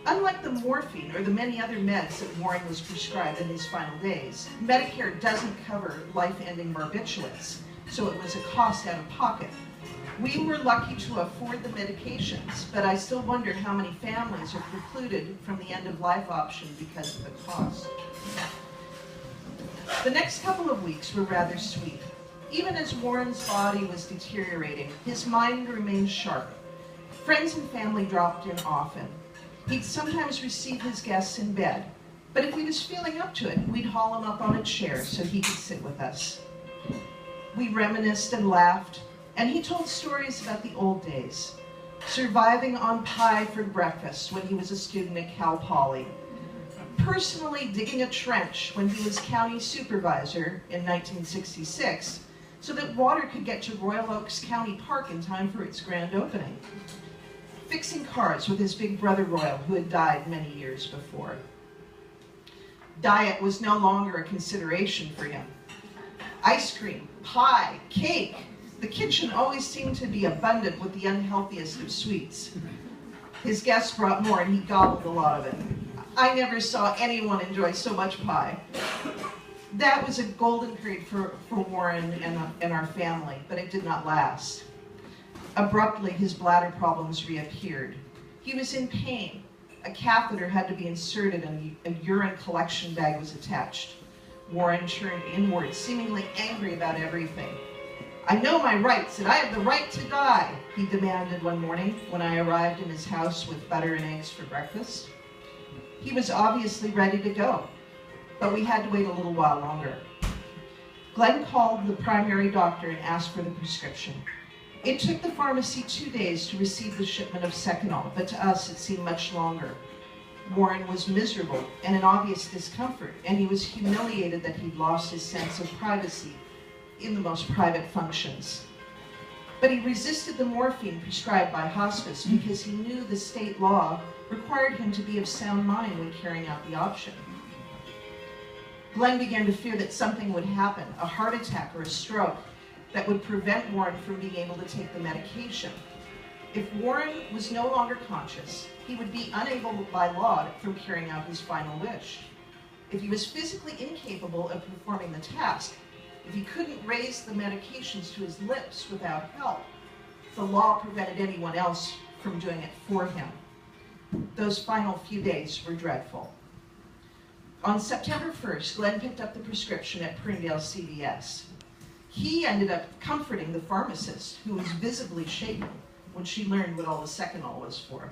Unlike the morphine or the many other meds that Warren was prescribed in his final days, Medicare doesn't cover life-ending barbiturates, so it was a cost out of pocket. We were lucky to afford the medications, but I still wonder how many families are precluded from the end-of-life option because of the cost. The next couple of weeks were rather sweet. Even as Warren's body was deteriorating, his mind remained sharp. Friends and family dropped in often. He'd sometimes receive his guests in bed, but if he was feeling up to it, we'd haul him up on a chair so he could sit with us. We reminisced and laughed, and he told stories about the old days, surviving on pie for breakfast when he was a student at Cal Poly, personally digging a trench when he was county supervisor in 1966 so that water could get to Royal Oaks County Park in time for its grand opening, fixing cars with his big brother Royal, who had died many years before. Diet was no longer a consideration for him. Ice cream, pie, cake. The kitchen always seemed to be abundant with the unhealthiest of sweets. His guests brought more and he gobbled a lot of it. I never saw anyone enjoy so much pie. That was a golden period for Warren and our family, but it did not last. Abruptly, his bladder problems reappeared. He was in pain. A catheter had to be inserted and a urine collection bag was attached. Warren turned inward, seemingly angry about everything. "I know my rights, and I have the right to die," he demanded one morning when I arrived in his house with butter and eggs for breakfast. He was obviously ready to go, but we had to wait a little while longer. Glenn called the primary doctor and asked for the prescription. It took the pharmacy 2 days to receive the shipment of Seconal, but to us it seemed much longer. Warren was miserable and in obvious discomfort, and he was humiliated that he'd lost his sense of privacy in the most private functions. But he resisted the morphine prescribed by hospice because he knew the state law required him to be of sound mind when carrying out the option. Glenn began to fear that something would happen, a heart attack or a stroke, that would prevent Warren from being able to take the medication. If Warren was no longer conscious, he would be unable by law from carrying out his final wish. If he was physically incapable of performing the task, if he couldn't raise the medications to his lips without help, the law prevented anyone else from doing it for him. Those final few days were dreadful. On September 1st, Glenn picked up the prescription at Prindale CVS. He ended up comforting the pharmacist, who was visibly shaken when she learned what all the Seconal was for.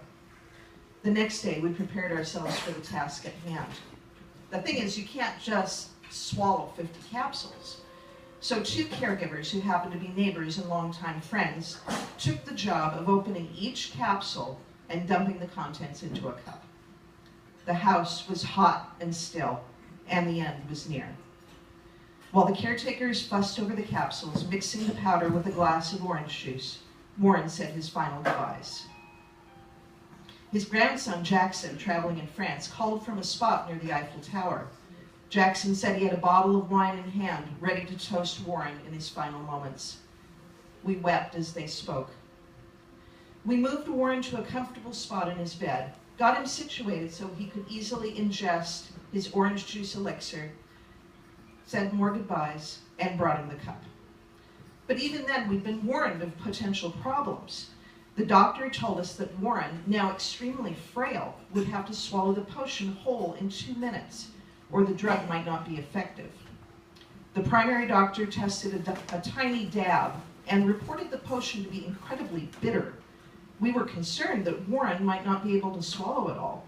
The next day, we prepared ourselves for the task at hand. The thing is, you can't just swallow 50 capsules. So 2 caregivers who happened to be neighbors and longtime friends took the job of opening each capsule and dumping the contents into a cup. The house was hot and still, and the end was near. While the caretakers fussed over the capsules, mixing the powder with a glass of orange juice, Warren said his final goodbyes. His grandson, Jackson, traveling in France, called from a spot near the Eiffel Tower. Jackson said he had a bottle of wine in hand, ready to toast Warren in his final moments. We wept as they spoke. We moved Warren to a comfortable spot in his bed, got him situated so he could easily ingest his orange juice elixir, said more goodbyes, and brought him the cup. But even then, we'd been warned of potential problems. The doctor told us that Warren, now extremely frail, would have to swallow the potion whole in 2 minutes, or the drug might not be effective. The primary doctor tested a tiny dab and reported the potion to be incredibly bitter. We were concerned that Warren might not be able to swallow it all.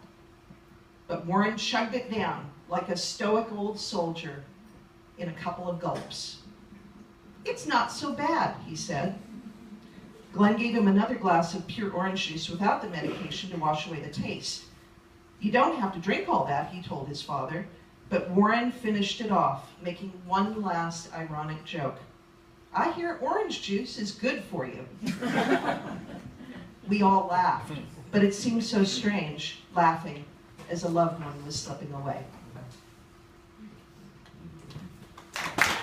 But Warren chugged it down like a stoic old soldier in a couple of gulps. "It's not so bad," he said. Glenn gave him another glass of pure orange juice without the medication to wash away the taste. "You don't have to drink all that," he told his father, but Warren finished it off, making one last ironic joke. "I hear orange juice is good for you." We all laughed, but it seemed so strange, laughing as a loved one was slipping away.